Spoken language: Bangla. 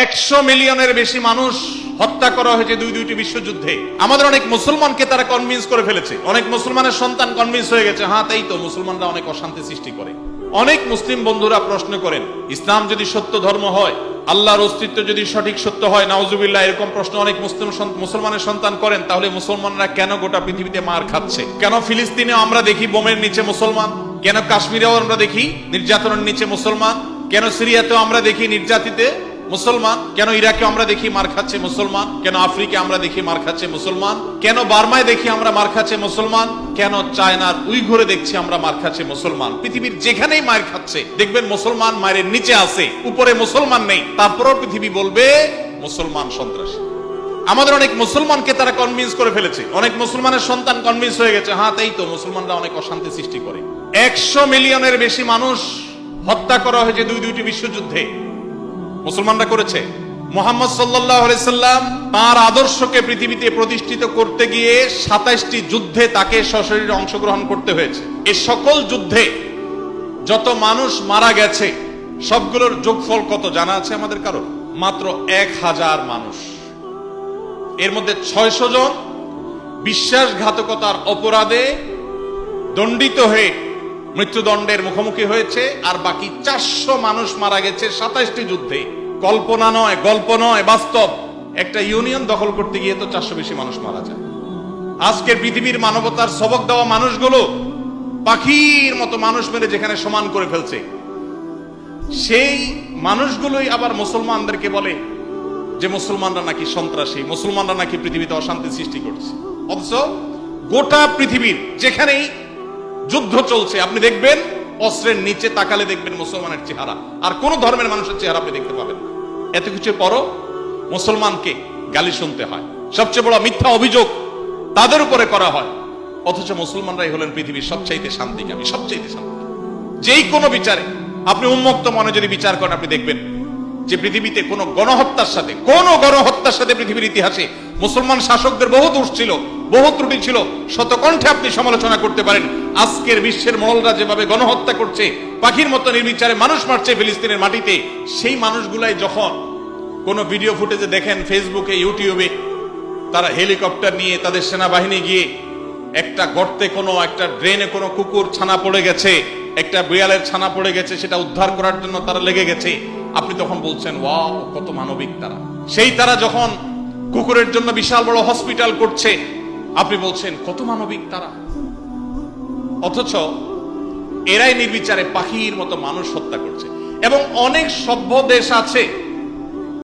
100 মিলিয়নের বেশি মানুষ হত্যা করা হয়েছে দুইটি বিশ্বযুদ্ধে। আমাদের অনেক মুসলমানকে তারা কনভিন্স করে ফেলেছে, অনেক মুসলমানের সন্তান কনভিন্স হয়ে গেছে, হ্যাঁ তাই তো, মুসলমানরা অনেক অশান্তি সৃষ্টি করে। অনেক মুসলিম বন্ধুরা প্রশ্ন করেন, ইসলাম যদি সত্য ধর্ম হয়, আল্লাহর অস্তিত্ব যদি সঠিক সত্য হয়, নাউজুবিল্লাহ, এরকম প্রশ্ন অনেক মুসলমানের সন্তান করেন, তাহলে মুসলমানরা কেন গোটা পৃথিবীতে মার খাচ্ছে? কেন ফিলিস্তিনে আমরা দেখি বোমের নিচে মুসলমান? কেন কাশ্মীরেও আমরা দেখি নির্যাতনের নিচে মুসলমান? কেন সিরিয়াতেও আমরা দেখি নির্যাতিতে মুসলমান? কেন ইরাকে আমরা দেখি মার খাচ্ছে মুসলমান? কেন আফ্রিকা আমরা দেখি মার খাচ্ছে মুসলমান? কেন বার্মায় দেখি আমরা মার খাচ্ছে মুসলমান? কেন চায়নার উইঘুরে দেখছি আমরা মার খাচ্ছে মুসলমান? পৃথিবীর যেখানেই মার খাচ্ছে দেখবেন মুসলমান মায়ের নিচে আছে, উপরে মুসলমান নেই, তারপরও পৃথিবী বলবে মুসলমান সন্ত্রাসী। আমাদের অনেক মুসলমানকে তারা কনভিন্স করে ফেলেছে, অনেক মুসলমানের সন্তান কনভিন্স হয়ে গেছে, হ্যাঁ তাই তো, মুসলমানরা অনেক অশান্তি সৃষ্টি করে। 100 মিলিয়নের বেশি মানুষ হত্যা করা হয়েছে দুইটি বিশ্বযুদ্ধে। মুসলমানরা করেছে। মুহাম্মদ সাল্লাল্লাহু আলাইহি সাল্লাম তার আদর্শকে পৃথিবীতে প্রতিষ্ঠিত করতে গিয়ে 27টি যুদ্ধে তাকে সশরীরে অংশগ্রহণ করতে হয়েছে। এই সকল যুদ্ধে যত মানুষ মারা গেছে সবগুলোর যোগফল কত জানা আছে আমাদের কারো? মাত্র 1000 মানুষ। এর মধ্যে 600 জন বিশ্বাসঘাতকতার অপরাধে দণ্ডিত হয়ে মৃত্যুদণ্ডের মুখোমুখি হয়েছে, আর বাকি 400 মানুষ মারা গেছে 27টি যুদ্ধে। কল্পনা নয়, গল্প নয়, বাস্তব। একটা ইউনিয়ন দখল করতে গিয়ে তো 400 বেশি মানুষ মারা যায়। আজকের পৃথিবীর মানবতার সবক দেওয়া মানুষগুলো পাখির মতো মানুষ মেরে যেখানে সমান করে ফেলছে, সেই মানুষগুলোই আবার মুসলমানদেরকে বলে যে মুসলমানরা নাকি সন্ত্রাসী, মুসলমানরা নাকি পৃথিবীতে অশান্তি সৃষ্টি করছে। অথচ গোটা পৃথিবীর যেখানেই যুদ্ধ চলছে আপনি দেখবেন অস্ত্রের নিচে তাকালে দেখবেন মুসলমানের চেহারা, আর কোন ধর্মের মানুষের চেহারা আপনি দেখতে পাবেন না। এত কিছু পরও মুসলমানকে গালি শুনতে হয়, সবচেয়ে বড় মিথ্যা অভিযোগ তাদের উপরে করা হয়। অথচ মুসলমানরাই হলেন পৃথিবীর সবচাইতে শান্তিকামী, সবচাইতে শান্তি। যেই কোনো বিচারে আপনি উন্মুক্ত মনে যদি বিচার করেন, আপনি দেখবেন যে পৃথিবীতে কোন গণহত্যার সাথে পৃথিবীর ইতিহাসে মুসলমান শাসকদের বহু দোষ ছিল, বহু ত্রুটি ছিল, শতকণ্ঠে আপনি সমালোচনা করতে পারেন। আজকের বিশ্বের মোড়লরা যেভাবে গণহত্যা করছে, পাখির মতো নির্বিচারে মানুষ মারছে ফিলিস্তিনের মাটিতে, সেই মানুষগুলাই যখন কোন ভিডিও ফুটেজে দেখেন ফেসবুকে, ইউটিউবে, তারা হেলিকপ্টার নিয়ে তাদের সেনাবাহিনী গিয়ে একটা গর্তে, একটা ড্রেনে কোনো কুকুর ছানা পড়ে গেছে, একটা বিড়ালের ছানা পড়ে গেছে, সেটা উদ্ধার করার জন্য তারা লেগে গেছে, আপনি তখন বলছেন ওয়াও কত মানবিক তারা। সেই তারা যখন কুকুরের জন্য বিশাল বড় হসপিটাল করছে, আপনি বলছেন কত মানবিক তারা। অথচ এরাই নির্বিচারে পাখির মতো মানুষ হত্যা করছে। এবং অনেক সভ্য দেশ আছে